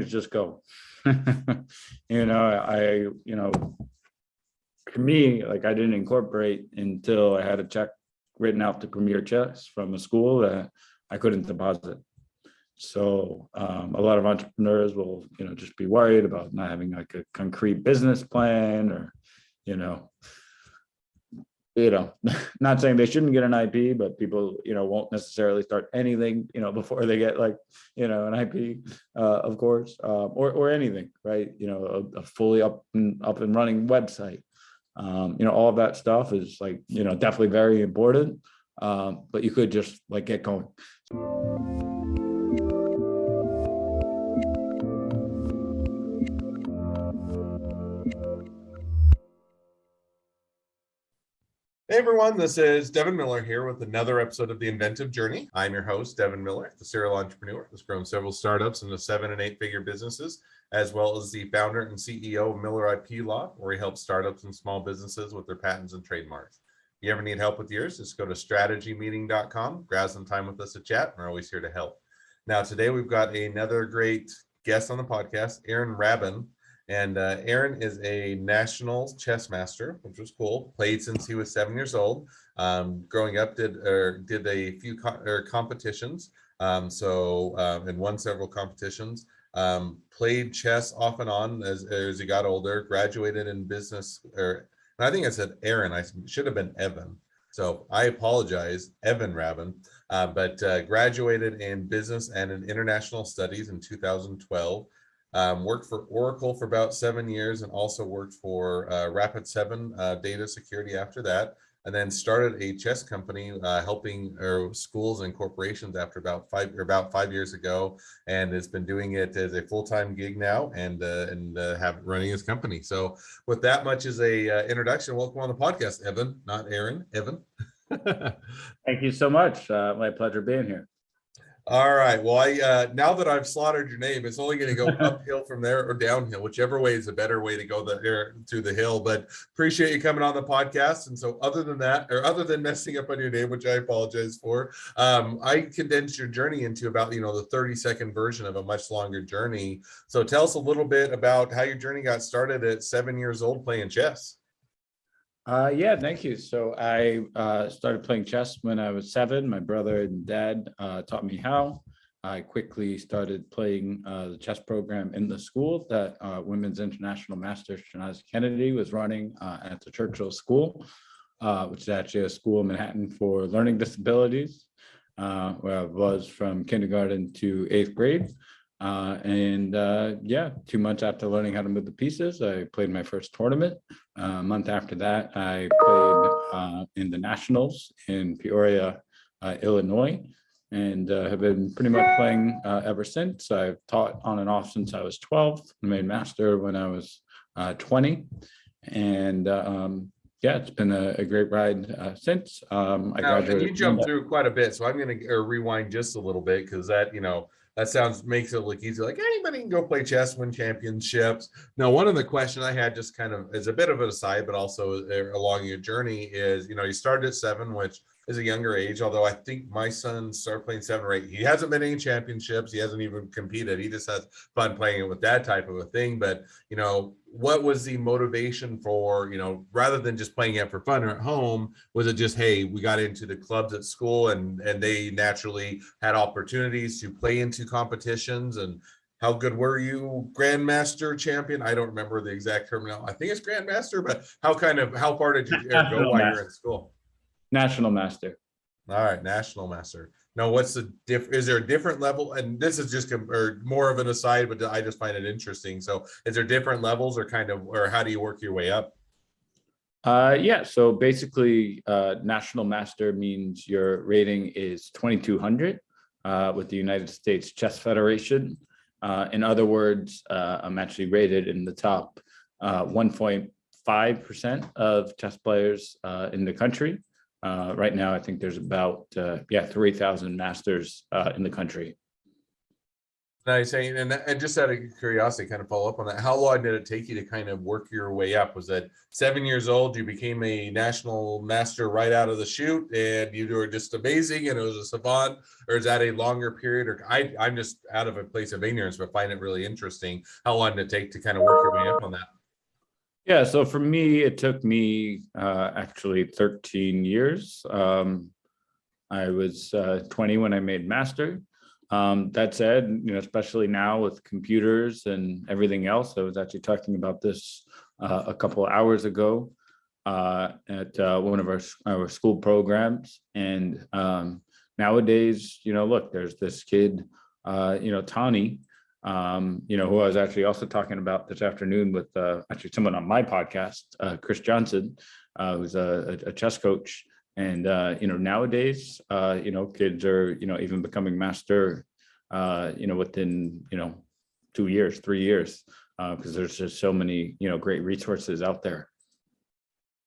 things just go. For me, like, I didn't incorporate until I had a check written out to Premier Chess from a school that I couldn't deposit. So a lot of entrepreneurs will, just be worried about not having like a concrete business plan, or, not saying they shouldn't get an IP, but people, won't necessarily start anything, before they get like, an IP, of course, or anything, right? A fully up and running website. All of that stuff is like, definitely very important. But you could just like get going. Hey everyone, this is Devin Miller here with another episode of The Inventive Journey. I'm your host, Devin Miller, the serial entrepreneur who's grown several startups into 7- and 8-figure businesses, as well as the founder and CEO of Miller IP Law, where he helps startups and small businesses with their patents and trademarks. If you ever need help with yours, just go to strategymeeting.com, grab some time with us to chat. We're always here to help. Now, today we've got another great guest on the podcast, Rabin. And Aaron is a national chess master, which was cool. Played since he was 7 years old. Growing up, did a few competitions. And won several competitions. Played chess off and on as he got older. Graduated in business, I think I said Aaron. I should have been Evan. So I apologize, Evan Rabin. But graduated in business and in international studies in 2012. Worked for Oracle for about 7 years and also worked for Rapid7 data security after that, and then started a chess company helping schools and corporations after about 5 years ago, and has been doing it as a full-time gig now and running his company. So with that much as a introduction, welcome on the podcast, Evan, not Aaron, Evan. Thank you so much. My pleasure being here. All right. Well, now that I've slaughtered your name, it's only going to go uphill from there or downhill, whichever way is a better way to go to the hill. But appreciate you coming on the podcast. And so other than messing up on your name, which I apologize for, I condensed your journey into about, the 30-second version of a much longer journey. So tell us a little bit about how your journey got started at 7 years old playing chess. Yeah, thank you. So I started playing chess when I was 7. My brother and dad taught me how. I quickly started playing the chess program in the school that Women's International Master Shanaz Kennedy was running at the Churchill School, which is actually a school in Manhattan for learning disabilities, where I was from kindergarten to 8th grade. 2 months after learning how to move the pieces, I played my first tournament. A month after that, I played in the Nationals in Peoria, Illinois, and have been pretty much playing ever since. I've taught on and off since I was 12. I made master when I was 20. And it's been a great ride since. I graduated. And you jumped through quite a bit, so I'm going to rewind just a little bit, because that, that makes it look easy. Like anybody can go play chess, win championships. Now, one of the questions I had, just kind of as a bit of an aside, but also along your journey, is, you started at 7, which is a younger age. Although I think my son started playing 7 or 8. He hasn't been any championships. He hasn't even competed. He just has fun playing it with that type of a thing. But, what was the motivation for, rather than just playing it for fun or at home? Was it just, hey, we got into the clubs at school and they naturally had opportunities to play into competitions? And how good were you? Grandmaster, champion? I don't remember the exact terminology. I think it's Grandmaster, but how far did you go while you're in school? National Master. All right, National Master. Now, what's the is there a different level? And this is just more of an aside, but I just find it interesting. So is there different levels, or how do you work your way up? So basically, National Master means your rating is 2,200 with the United States Chess Federation. In other words, I'm actually rated in the top 1.5% of chess players in the country. Right now, I think there's about 3,000 masters in the country. Nice. And just out of curiosity, kind of follow up on that. How long did it take you to kind of work your way up? Was it 7 years old? You became a national master right out of the chute and you were just amazing and it was a savant, or is that a longer period? Or I'm just out of a place of ignorance, but find it really interesting. How long did it take to kind of work your way up on that? Yeah, so for me, it took me actually 13 years. I was 20 when I made master. That said, especially now with computers and everything else, I was actually talking about this a couple of hours ago at one of our school programs. And nowadays, look, there's this kid, Tani, who I was actually also talking about this afternoon with actually someone on my podcast, Chris Johnson, who's a chess coach. And nowadays, kids are even becoming master, within 2 years, 3 years, because there's just so many great resources out there.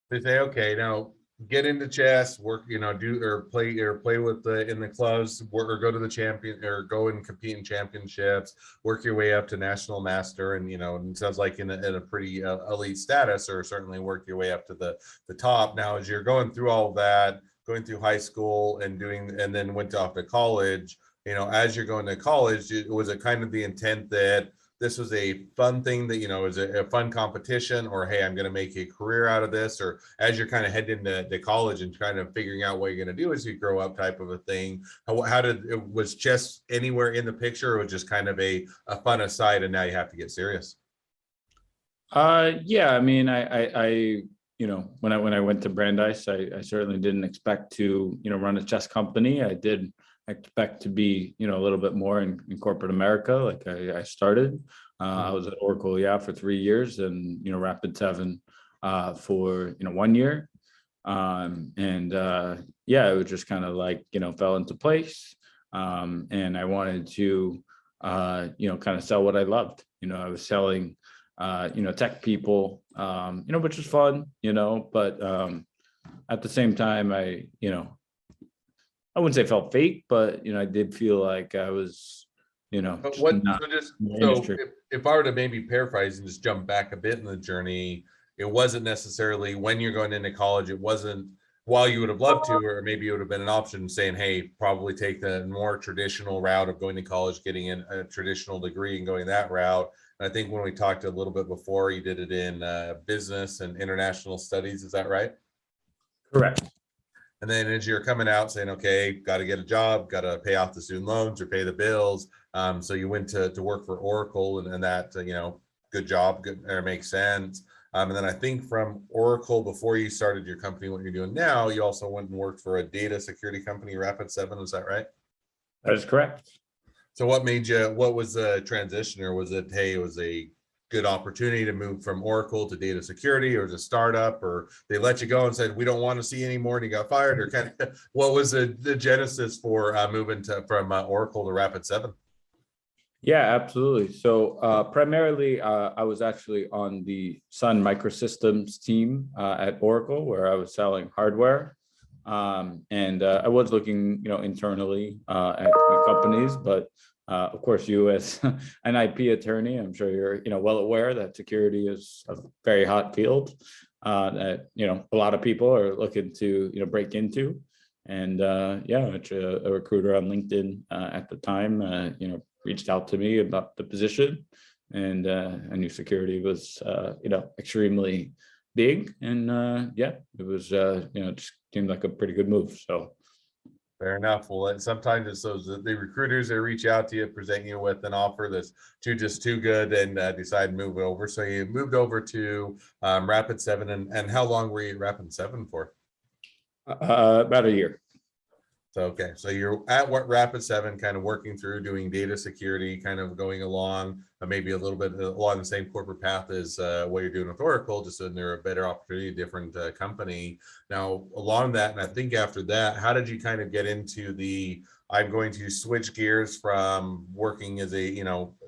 They say, okay, now get into chess, work, do or play with in the clubs, work, or go to the champion or go and compete in championships, work your way up to national master, and it sounds like in a pretty elite status, or certainly work your way up to the top. Now, as you're going through all of that, going through high school and then went off to college, as you're going to college, was it kind of the intent that this was a fun thing that is a fun competition, or hey, I'm going to make a career out of this, or as you're kind of heading into college and kind of figuring out what you're going to do as you grow up, type of a thing? How did it, was chess anywhere in the picture, or was just kind of a fun aside and now you have to get serious? Yeah, I mean, I when I went to Brandeis, I certainly didn't expect to run a chess company. I did expect to be a little bit more in corporate America. Like I started, I was at Oracle, for 3 years, and Rapid7 for 1 year, and yeah, it was just kind of like fell into place, and I wanted to kind of sell what I loved. I was selling tech people, which was fun, but at the same time, I wouldn't say felt fake, but I did feel like I was, But just not in the industry. if I were to maybe paraphrase and just jump back a bit in the journey, it wasn't necessarily when you're going into college, it wasn't while you would have loved to, or maybe it would have been an option saying, hey, probably take the more traditional route of going to college, getting in a traditional degree and going that route. And I think when we talked a little bit before, you did it in business and international studies. Is that right? Correct. And then as you're coming out saying, okay, got to get a job, got to pay off the student loans or pay the bills. So you went to work for Oracle, and that, good job, good, or makes sense. And then I think from Oracle, before you started your company, what you're doing now, you also went and worked for a data security company, Rapid7. Is that right? That is correct. So what was the transition, or was it, hey, it was a good opportunity to move from Oracle to data security, or as a startup, or they let you go and said, we don't want to see anymore and you got fired, or kind of what was the genesis for moving from Oracle to Rapid7? Yeah, absolutely. So primarily, I was actually on the Sun Microsystems team at Oracle, where I was selling hardware. And I was looking, internally at companies, but of course, you as an IP attorney, I'm sure you're, well aware that security is a very hot field that, a lot of people are looking to, break into. And yeah, a recruiter on LinkedIn at the time, reached out to me about the position, and I knew security was, extremely big, and yeah, it was, just seemed like a pretty good move. So. Fair enough. Well, and sometimes it's those the recruiters that reach out to you, present you with an offer that's too good, and decide to move over. So you moved over to Rapid7, and how long were you at Rapid7 for? About a year. So, okay, so you're at what Rapid7, kind of working through doing data security, kind of going along maybe a little bit along the same corporate path as what you're doing with Oracle, just in there a better opportunity, different company. Now, along that, and I think after that, how did you kind of get into the I'm going to switch gears from working as a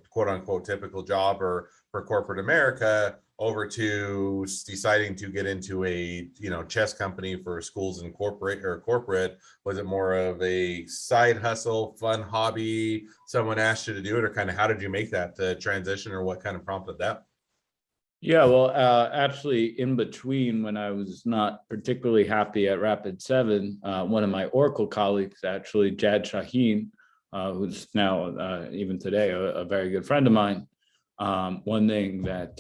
quote unquote typical job or for corporate America over to deciding to get into a, chess company for schools and corporate? Was it more of a side hustle, fun hobby? Someone asked you to do it, or kind of how did you make that transition, or what kind of prompted that? Yeah, well, actually, in between, when I was not particularly happy at Rapid7, one of my Oracle colleagues, actually, Jad Shaheen, who's now, even today, a very good friend of mine, one thing that,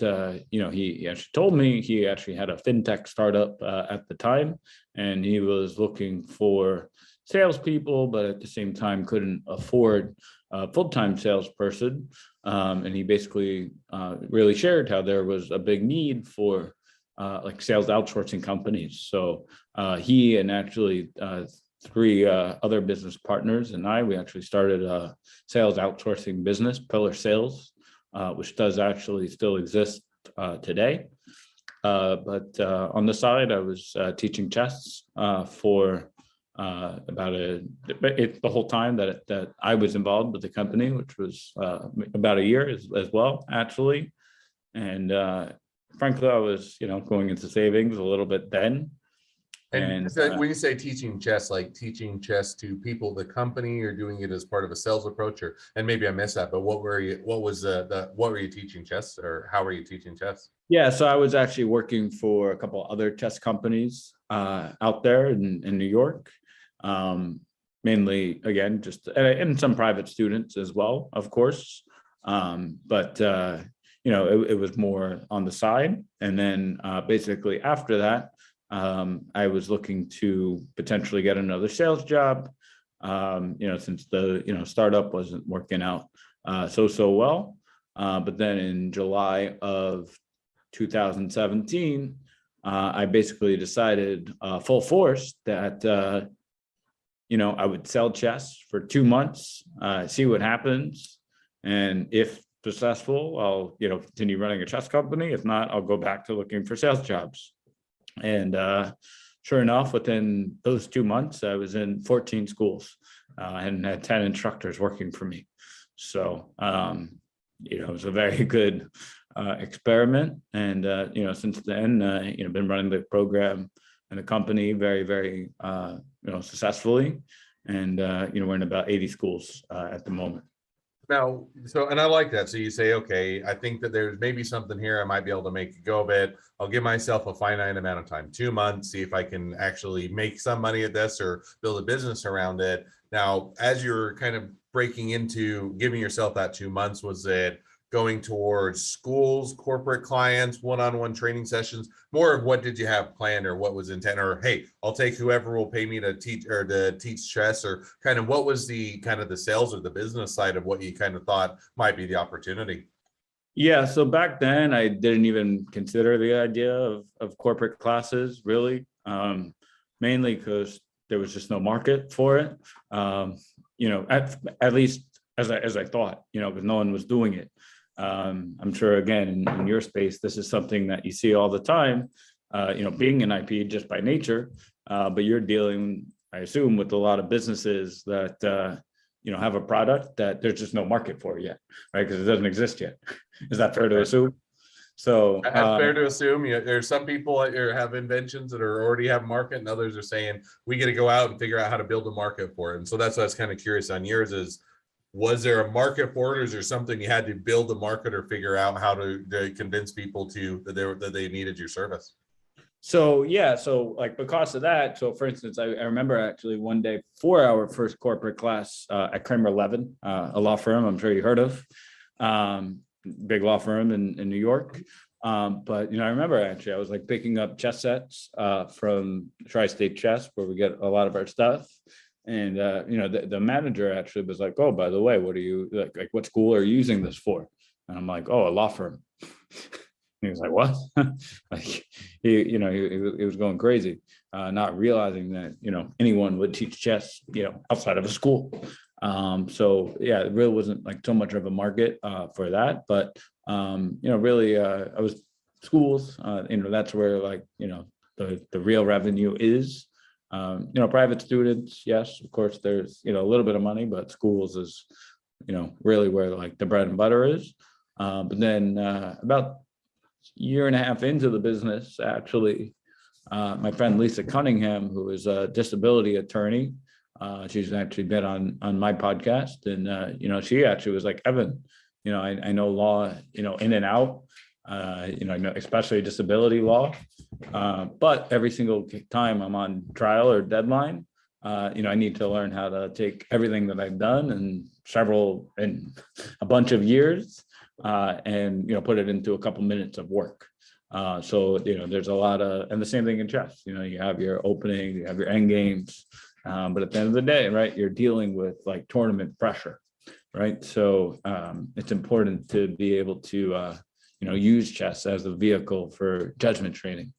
he actually told me, he actually had a fintech startup at the time, and he was looking for salespeople, but at the same time couldn't afford a full-time salesperson. And he basically really shared how there was a big need for like sales outsourcing companies. So he and actually three other business partners and we actually started a sales outsourcing business, Pillar Sales, which does actually still exist today. But on the side, I was teaching chess for about the whole time that I was involved with the company, which was about a year as well, actually. And frankly, I was, going into savings a little bit then. And when you say teaching chess, like teaching chess to people, the company, or doing it as part of a sales approach, and maybe I missed that, but what were you teaching chess, or how were you teaching chess? Yeah, so I was actually working for a couple other chess companies out there in New York. Mainly, again, just and some private students as well, of course. But it was more on the side. And then basically after that, I was looking to potentially get another sales job. Since the startup wasn't working out so well. But then in July of 2017, I basically decided full force that I would sell chess for 2 months, see what happens, and if successful, I'll continue running a chess company. If not, I'll go back to looking for sales jobs. And sure enough, within those 2 months, I was in 14 schools and had 10 instructors working for me. So it was a very good experiment. And since then, been running the program and the company very, very successfully. And we're in about 80 schools at the moment. Now, and I like that. So you say, okay, I think that there's maybe something here I might be able to make a go of it. I'll give myself a finite amount of time, 2 months, see if I can actually make some money at this or build a business around it. Now, as you're kind of breaking into giving yourself that 2 months, was it going towards schools, corporate clients, one-on-one training sessions? More of what did you have planned, or what was intent, or hey, I'll take whoever will pay me to teach chess, or kind of what was the kind of the sales or the business side of what you kind of thought might be the opportunity? Yeah, so back then I didn't even consider the idea of corporate classes, really, mainly because there was just no market for it. At least as I thought, because no one was doing it. I'm sure, again, in your space, this is something that you see all the time, being an IP just by nature, but you're dealing, I assume, with a lot of businesses that, have a product that there's just no market for yet, right? Because it doesn't exist yet. Is that fair to assume? So that's fair to assume. There's some people that have inventions that are already have market, and others are saying we got to go out and figure out how to build a market for it. And so that's what I was kind of curious on yours is, was there a market for it, or is there something you had to build the market or figure out how to convince people that they needed your service? So yeah, so like because of that, so for instance, I remember actually one day for our first corporate class at Kramer Levin, a law firm I'm sure you heard of, big law firm in New York. But I remember actually I was like picking up chess sets from Tri-State Chess, where we get a lot of our stuff. And the manager actually was like, "Oh, by the way, what are you like? What school are you using this for?" And I'm like, "Oh, a law firm." He was like, "What?" Like he was going crazy, not realizing that anyone would teach chess outside of a school. So yeah, it really wasn't like so much of a market for that, but really I was schools. That's where like the real revenue is. Private students, yes, of course, there's a little bit of money, but schools is really where like the bread and butter is. But then about year and a half into the business, actually, my friend Lisa Cunningham, who is a disability attorney, she's actually been on my podcast, and she actually was like, Evan, I know law, in and out, I know especially disability law, but every single time I'm on trial or deadline, I need to learn how to take everything that I've done and a bunch of years, and put it into a couple minutes of work. So there's a lot of, and the same thing in chess. You have your opening, you have your end games, but at the end of the day, right, you're dealing with like tournament pressure, right? So it's important to be able to use chess as a vehicle for judgment training.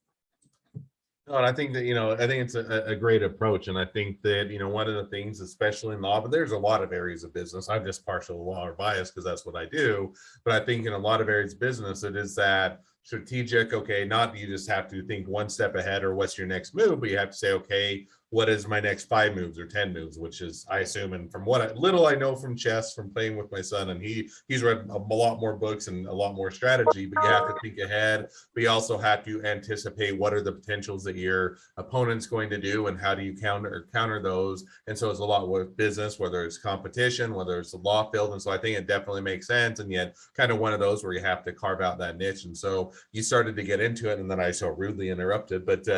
No, and I think that, I think it's a great approach. And I think that, one of the things, especially in law, but there's a lot of areas of business. I'm just partial law or biased because that's what I do. But I think in a lot of areas of business, it is that strategic, okay, not you just have to think one step ahead or what's your next move, but you have to say, okay, what is my next 5 moves or 10 moves, which is, I assume, and from what little I know from chess, from playing with my son, and he's read a lot more books and a lot more strategy, but you have to think ahead, but you also have to anticipate what are the potentials that your opponent's going to do and how do you counter those. And so it's a lot with business, whether it's competition, whether it's the law field. And so I think it definitely makes sense, and yet kind of one of those where you have to carve out that niche. And so you started to get into it, and then I so rudely interrupted, but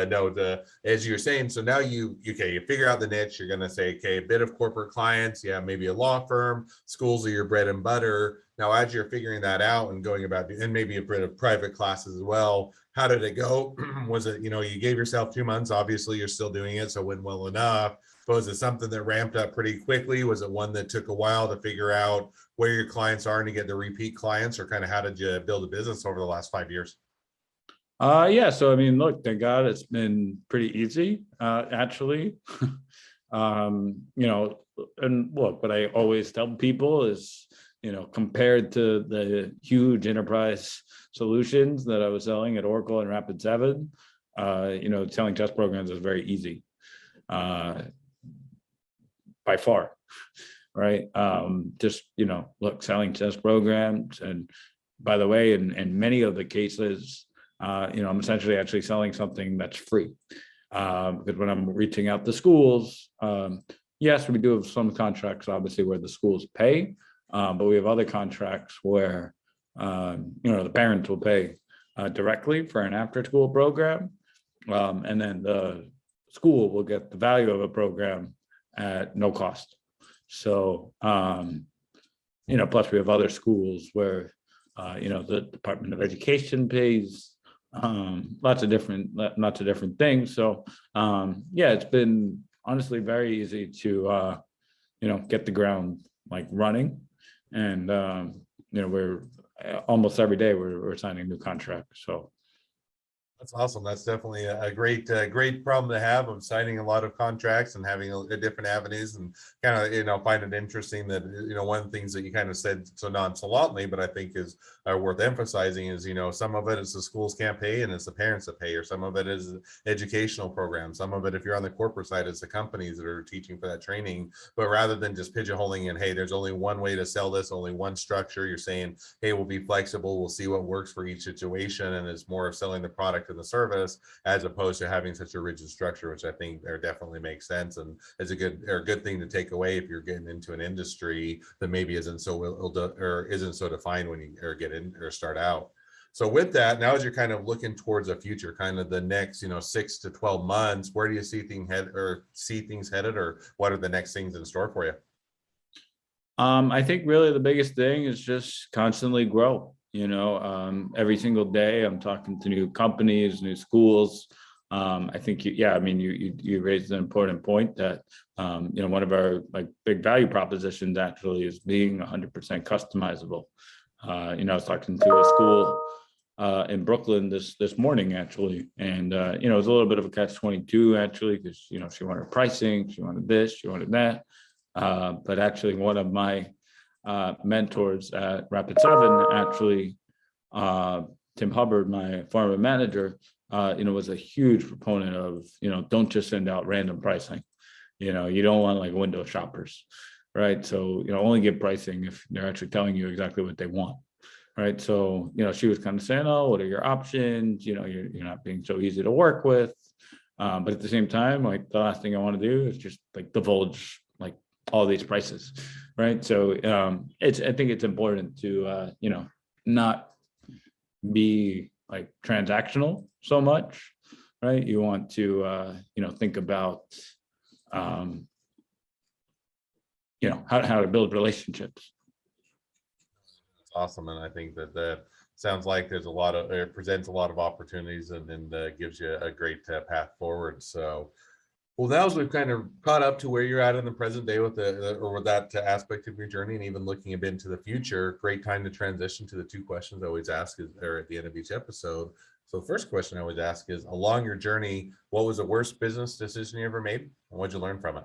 as you're saying, so now you figure out the niche. You're going to say, okay, a bit of corporate clients, maybe a law firm, schools are your bread and butter. Now, as you're figuring that out and going about, and maybe a bit of private classes as well, how did it go? Was it, you gave yourself 2 months, obviously you're still doing it, so it went well enough, but was it something that ramped up pretty quickly? Was it one that took a while to figure out where your clients are and to get the repeat clients, or kind of how did you build a business over the last 5 years? Yeah. So, I mean, look, thank God it's been pretty easy, actually. And look, what I always tell people is, compared to the huge enterprise solutions that I was selling at Oracle and Rapid7, selling chess programs is very easy, by far. Right. Just, look, selling chess programs. And by the way, in many of the cases, I'm essentially actually selling something that's free, because when I'm reaching out to schools, yes, we do have some contracts, obviously, where the schools pay, but we have other contracts where, the parents will pay directly for an after-school program, and then the school will get the value of a program at no cost. So, plus we have other schools where, the Department of Education pays lots of different things. So it's been honestly very easy to get the ground like running, and we're almost every day we're signing new contracts. So that's awesome. That's definitely a great problem to have, of signing a lot of contracts and having a different avenues, and kind of, find it interesting that, one of the things that you kind of said so nonchalantly, but I think is worth emphasizing is, some of it is the schools can't pay and it's the parents that pay, or some of it is educational programs. Some of it, if you're on the corporate side, it's the companies that are teaching for that training. But rather than just pigeonholing in, hey, there's only one way to sell this, only one structure, you're saying, hey, we'll be flexible. We'll see what works for each situation. And it's more of selling the product and the service, as opposed to having such a rigid structure, which I think there definitely makes sense, and is a good thing to take away if you're getting into an industry that maybe isn't so defined when you get in or start out. So with that, now as you're kind of looking towards a future, kind of the next 6 to 12 months, where do you see things headed, or what are the next things in store for you? I think really the biggest thing is just constantly grow. Every single day I'm talking to new companies, new schools. I think you raised an important point that one of our like big value propositions actually is being 100% customizable. I was talking to a school in Brooklyn this morning, actually, and it was a little bit of a catch-22, actually, because she wanted pricing, she wanted this, she wanted that, but actually one of my mentors at Rapid7, actually, Tim Hubbard, my former manager, was a huge proponent of, don't just send out random pricing. You don't want like window shoppers, right? So, only give pricing if they're actually telling you exactly what they want. right? So, she was kind of saying, oh, what are your options? You're not being so easy to work with. But at the same time, like the last thing I want to do is just like divulge like all these prices, right? So I think it's important to not be like transactional so much, right? You want to think about um, how to build relationships. Awesome. And I think that sounds like there's it presents a lot of opportunities and gives you a great path forward. So, well, now as we've kind of caught up to where you're at in the present day with with that aspect of your journey and even looking a bit into the future, great time to transition to the two questions I always ask or at the end of each episode. So the first question I always ask is, along your journey, what was the worst business decision you ever made? And what'd you learn from it?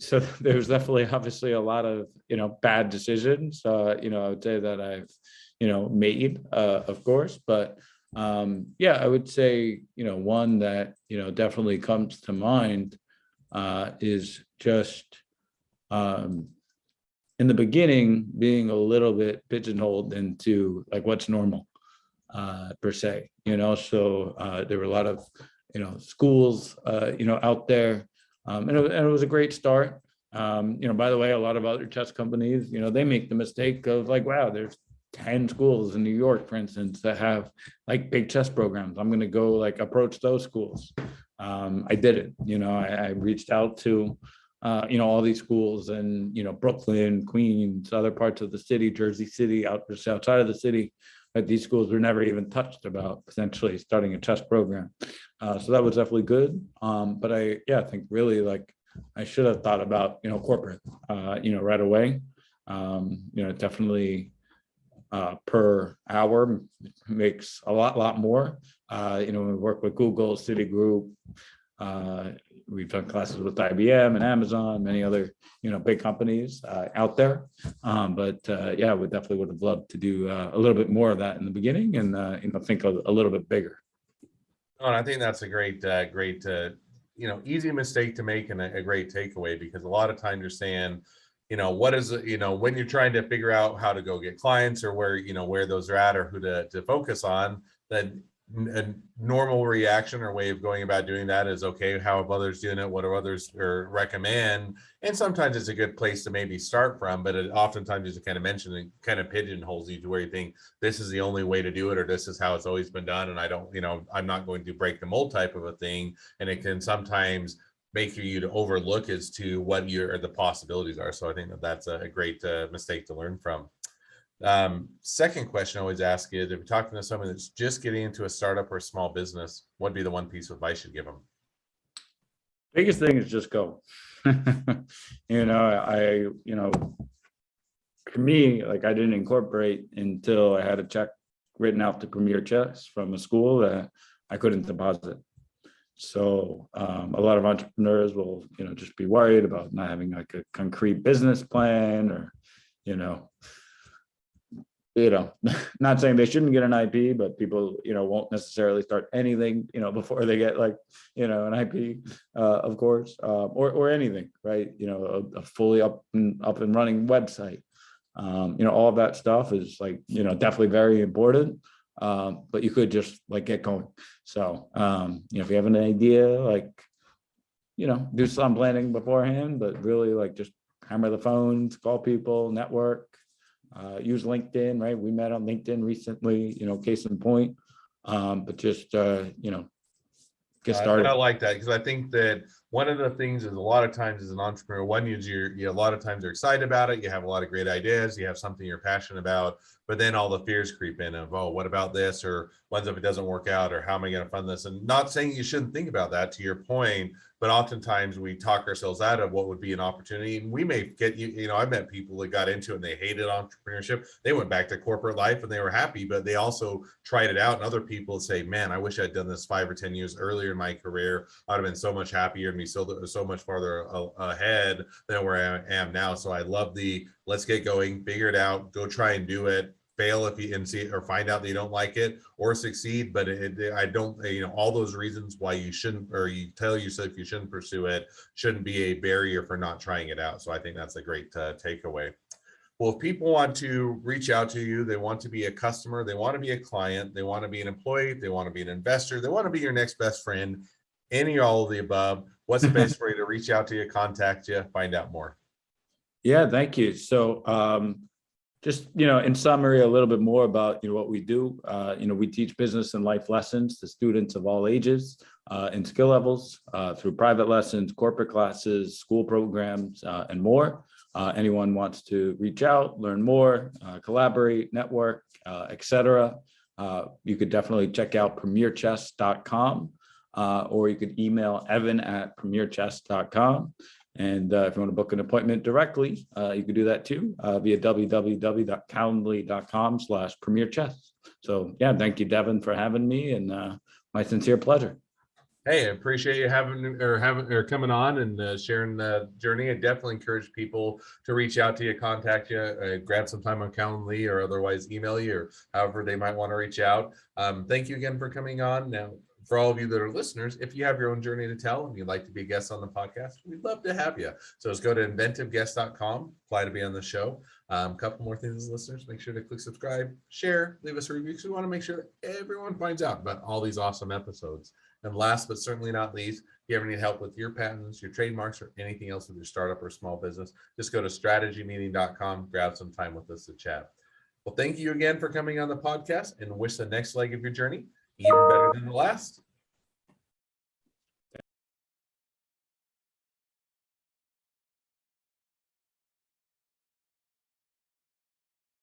So there's definitely obviously a lot of, bad decisions, I would say that I've, made, of course, but yeah, I would say, one that, definitely comes to mind is just in the beginning being a little bit pigeonholed into like what's normal per se, so there were a lot of, schools, out there. And it was a great start. By the way, a lot of other chess companies, they make the mistake of like, wow, there's 10 schools in New York, for instance, that have like big chess programs. I'm going to go like approach those schools. I didn't, I reached out to, all these schools and, Brooklyn, Queens, other parts of the city, Jersey City, just outside of the city. But these schools were never even touched about potentially starting a chess program. So that was definitely good. But I think really like I should have thought about, corporate, right away. Definitely per hour makes a lot more. We work with Google, Citigroup. We've done classes with IBM and Amazon, many other, big companies out there. But we definitely would have loved to do a little bit more of that in the beginning and, think a little bit bigger. Oh, and I think that's a great, easy mistake to make and a great takeaway, because a lot of times you're saying, what is it, when you're trying to figure out how to go get clients or where those are at or who to focus on, then a normal reaction or way of going about doing that is, okay, how have others doing it? What do others or recommend? And sometimes it's a good place to maybe start from, but it oftentimes, as you kind of mentioned, it kind of pigeonholes you to where you think this is the only way to do it, or this is how it's always been done. And I don't, I'm not going to break the mold type of a thing. And it can sometimes make you to overlook as to what the possibilities are. So I think that's a great mistake to learn from. Second question I always ask is, if you're talking to someone that's just getting into a startup or a small business, what'd be the one piece of advice you'd give them? Biggest thing is just go. For me, like I didn't incorporate until I had a check written out to Premier Chess from a school that I couldn't deposit. So a lot of entrepreneurs will, just be worried about not having like a concrete business plan or, not saying they shouldn't get an IP, but people, won't necessarily start anything, before they get like, an IP, of course, or anything, right? A fully up and running website. All of that stuff is like, definitely very important. But you could just like get going. So, if you have an idea, like, do some planning beforehand, but really like just hammer the phones, call people, network, use LinkedIn, right? We met on LinkedIn recently, case in point. But just, get started. I like that, because I think that one of the things is, a lot of times as an entrepreneur, one is a lot of times you're excited about it, you have a lot of great ideas, you have something you're passionate about, but then all the fears creep in of, oh, what about this, or what if it doesn't work out, or how am I going to fund this? And not saying you shouldn't think about that, to your point, but oftentimes we talk ourselves out of what would be an opportunity. And we may get, I've met people that got into it and they hated entrepreneurship. They went back to corporate life and they were happy, but they also tried it out. And other people say, man, I wish I'd done this 5 or 10 years earlier in my career. I'd have been so much happier and be so much farther ahead than where I am now. So I love let's get going, figure it out, go try and do it. Fail if you and see, or find out that you don't like it, or succeed. But I don't, all those reasons why you shouldn't, or you tell yourself you shouldn't pursue it, shouldn't be a barrier for not trying it out. So I think that's a great takeaway. Well, if people want to reach out to you, they want to be a customer, they want to be a client, they want to be an employee, they want to be an investor, they want to be your next best friend, any or all of the above, what's the best way to reach out to you, contact you, find out more? Yeah, thank you. So just, in summary, a little bit more about, what we do. We teach business and life lessons to students of all ages and skill levels through private lessons, corporate classes, school programs, and more. Anyone wants to reach out, learn more, collaborate, network, etc. You could definitely check out premierchess.com or you could email evan@premierchess.com. And if you want to book an appointment directly, you can do that too via www.calendly.com/premierchess. So yeah, thank you, Devin, for having me, and my sincere pleasure. Hey, I appreciate you having coming on and sharing the journey. I definitely encourage people to reach out to you, contact you, grab some time on Calendly, or otherwise email you, or however they might want to reach out. Thank you again for coming on. Now, for all of you that are listeners, if you have your own journey to tell and you'd like to be a guest on the podcast, we'd love to have you. So just go to inventiveguest.com, apply to be on the show. A couple more things, listeners, make sure to click subscribe, share, leave us a review, because we want to make sure that everyone finds out about all these awesome episodes. And last but certainly not least, if you ever need help with your patents, your trademarks, or anything else with your startup or small business, just go to strategymeeting.com, grab some time with us to chat. Well, thank you again for coming on the podcast, and wish the next leg of your journey even better than the last.